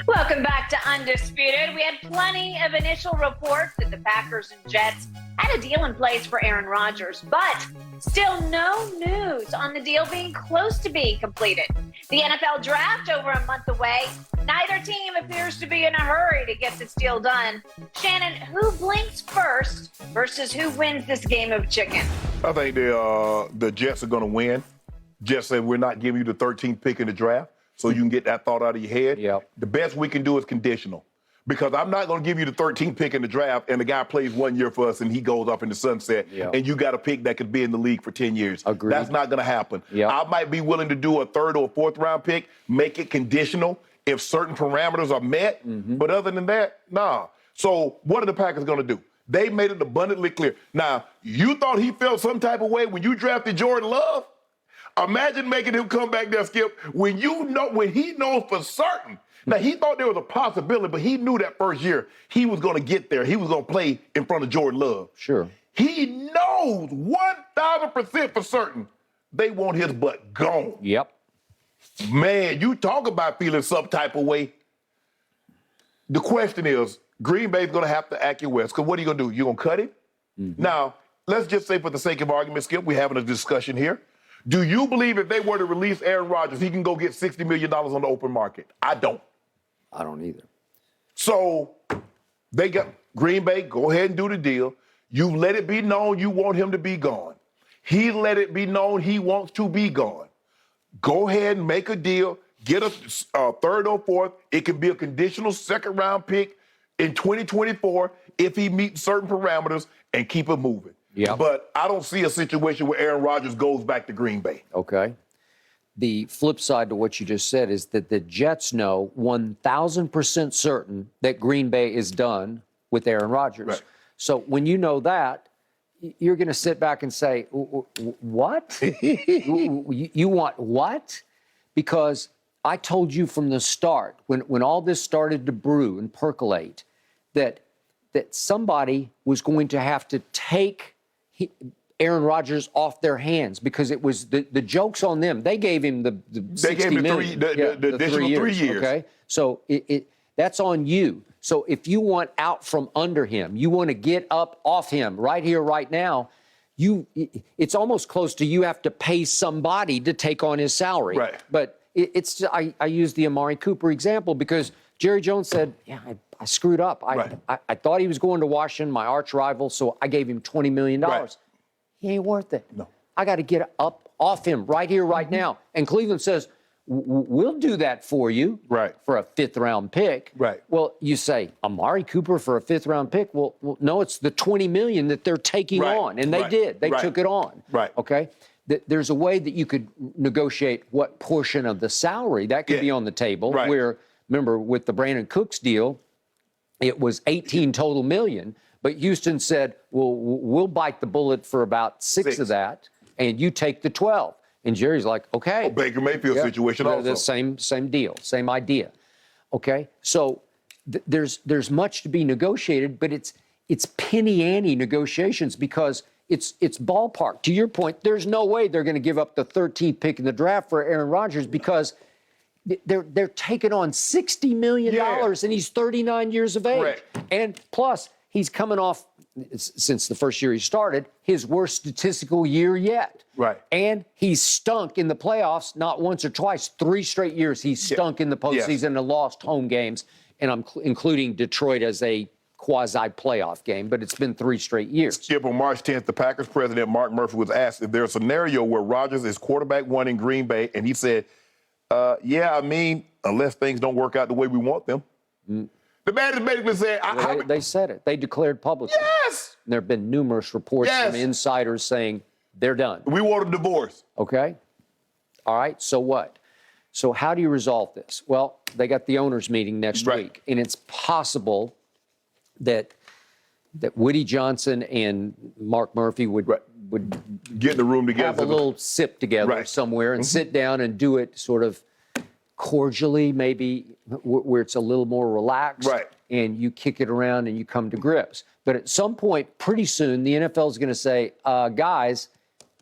Welcome back to Undisputed. We had plenty of initial reports that the Packers and Jets had a deal in place for Aaron Rodgers, but still no news on the deal being close to being completed. The NFL draft over a month away. Neither team appears to be in a hurry to get this deal done. Shannon, who blinks first versus who wins this game of chicken? I think the Jets are going to win. Jets said we're not giving you the 13th pick in the draft, so you can get that thought out of your head. Yep. The best we can do is conditional. Because I'm not going to give you the 13th pick in the draft and the guy plays 1 year for us and he goes off in the sunset and you got a pick that could be in the league for 10 years. Agreed. That's not going to happen. Yep. I might be willing to do a third or fourth round pick, make it conditional if certain parameters are met. But other than that, nah. So what are the Packers going to do? They made it abundantly clear. Now, you thought he felt some type of way when you drafted Jordan Love? Imagine making him come back there, Skip, when he knows for certain. Now, he thought there was a possibility, but he knew that first year he was going to get there. He was going to play in front of Jordan Love. Sure. He knows 1,000% for certain they want his butt gone. Yep. Man, you talk about feeling some type of way. The question is, Green Bay's going to have to acquiesce, because what are you going to do? You're going to cut him? Now, let's just say for the sake of argument, Skip, we're having a discussion here. Do you believe if they were to release Aaron Rodgers, he can go get $60 million on the open market? I don't. I don't either. So they got Green Bay, go ahead and do the deal. You let it be known you want him to be gone. He let it be known he wants to be gone. Go ahead and make a deal, get a third or fourth. It can be a conditional second round pick in 2024 if he meets certain parameters, and keep it moving. Yeah. But I don't see a situation where Aaron Rodgers goes back to Green Bay. Okay. The flip side to what you just said is that the Jets know 1,000% certain that Green Bay is done with Aaron Rodgers. Right. So when you know that, you're going to sit back and say, what? You want what? Because I told you from the start, when all this started to brew and percolate, that somebody was going to have to take Aaron Rodgers off their hands, because it was the joke's on them. They gave him the $60 million. The additional 3 years. Okay, so that's on you. So if you want out from under him, you want to get up off him right here, right now, it's almost close to you have to pay somebody to take on his salary. Right. But I use the Amari Cooper example because Jerry Jones said, yeah, I screwed up. I thought he was going to Washington, my arch rival, so I gave him $20 million. Right. He ain't worth it. No. I got to get up off him right here, right now. And Cleveland says, we'll do that for you for a fifth-round pick. Right. Well, you say, Amari Cooper for a fifth-round pick? Well, no, it's the $20 million that they're taking on, and they did. They took it on. Right. Okay? There's a way that you could negotiate what portion of the salary that could be on the table, where, remember, with the Brandon Cooks deal, it was 18 total million. But Houston said, well, we'll bite the bullet for about six of that, and you take the 12. And Jerry's like, okay. Baker Mayfield situation also. The same deal, same idea. Okay, so there's much to be negotiated, but it's penny ante negotiations, because it's ballpark. To your point, there's no way they're going to give up the 13th pick in the draft for Aaron Rodgers, because they're taking on $60 million, and he's 39 years of age. Correct. And plus, he's coming off, since the first year he started, his worst statistical year yet. Right. And he's stunk in the playoffs, not once or twice, 3 straight years he's stunk in the postseason and lost home games, and I'm including Detroit as a quasi-playoff game, but it's been 3 straight years. Skip, on March 10th, the Packers president, Mark Murphy, was asked if there's a scenario where Rodgers is quarterback 1 in Green Bay, and he said, yeah, I mean, unless things don't work out the way we want them. The man is basically saying... They said it. They declared publicly. Yes! And there have been numerous reports from insiders saying they're done. We want a divorce. Okay. All right, so what? So how do you resolve this? Well, they got the owners' meeting next week, and it's possible that Woody Johnson and Mark Murphy would get in the room together, have a little sip together somewhere and sit down and do it sort of cordially, maybe where it's a little more relaxed, and you kick it around and you come to grips. But at some point, pretty soon, the NFL is going to say, guys,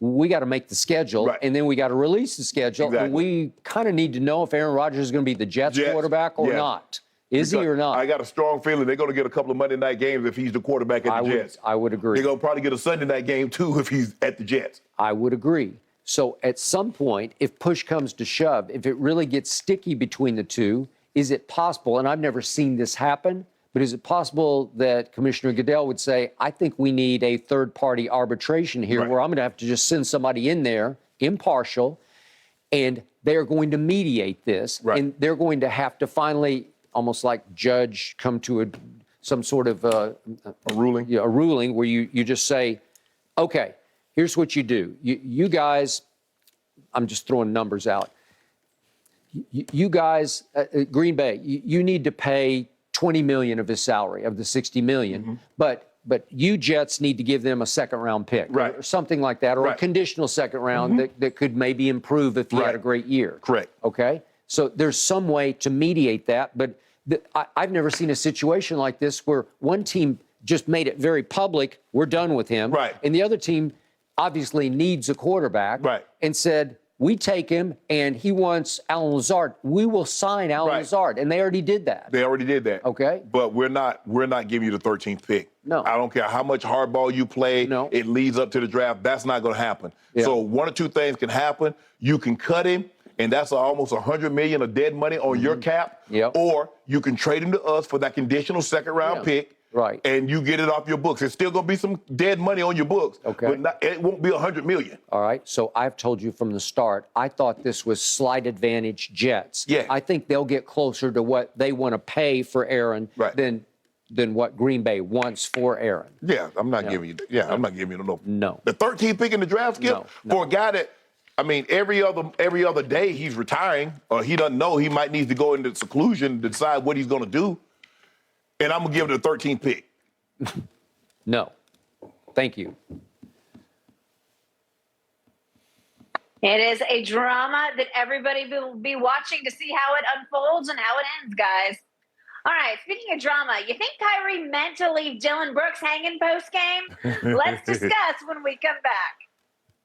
we got to make the schedule, Right. and then we got to release the schedule. Exactly. And we kind of need to know if Aaron Rodgers is going to be the Jets quarterback or yes. not. Is he or not? I got a strong feeling they're going to get a couple of Monday night games if he's the quarterback at the Jets. I would agree. They're going to probably get a Sunday night game, too, if he's at the Jets. I would agree. So at some point, if push comes to shove, if it really gets sticky between the two, is it possible, and I've never seen this happen, but is it possible that Commissioner Goodell would say, I think we need a third-party arbitration here where I'm going to have to just send somebody in there, impartial, and they're going to mediate this, and they're going to have to finally, almost like judge, come to some sort of a ruling? Yeah, a ruling where you just say, okay, here's what you do. You guys, I'm just throwing numbers out. You guys, Green Bay, you need to pay $20 million of his salary, of the $60 million, but you Jets need to give them a second-round pick, or something like that, or a conditional second round that could maybe improve if he had a great year. Correct. Okay? So there's some way to mediate that, but I've never seen a situation like this where one team just made it very public, we're done with him, and the other team obviously needs a quarterback, and said, we take him, and he wants Alan Lazard. We will sign Alan Lazard, and they already did that. They already did that. Okay. But we're not giving you the 13th pick. No. I don't care how much hardball you play. No. It leads up to the draft. That's not going to happen. Yeah. So one or two things can happen. You can cut him, and that's almost $100 million of dead money on your cap. Yep. Or you can trade him to us for that conditional second-round pick. Right. And you get it off your books. It's still going to be some dead money on your books. Okay. But it won't be $100 million. All right. So I've told you from the start, I thought this was slight advantage Jets. Yeah. I think they'll get closer to what they want to pay for Aaron than what Green Bay wants for Aaron. Yeah, I'm not giving you. Yeah, I'm not giving you No. The 13th pick in the draft, Skip, for a guy that, I mean, every other day he's retiring, or he doesn't know, he might need to go into seclusion to decide what he's going to do. And I'm going to give it a 13th pick. No. Thank you. It is a drama that everybody will be watching to see how it unfolds and how it ends, guys. All right, speaking of drama, you think Kyrie meant to leave Dylan Brooks hanging post-game? Let's discuss when we come back.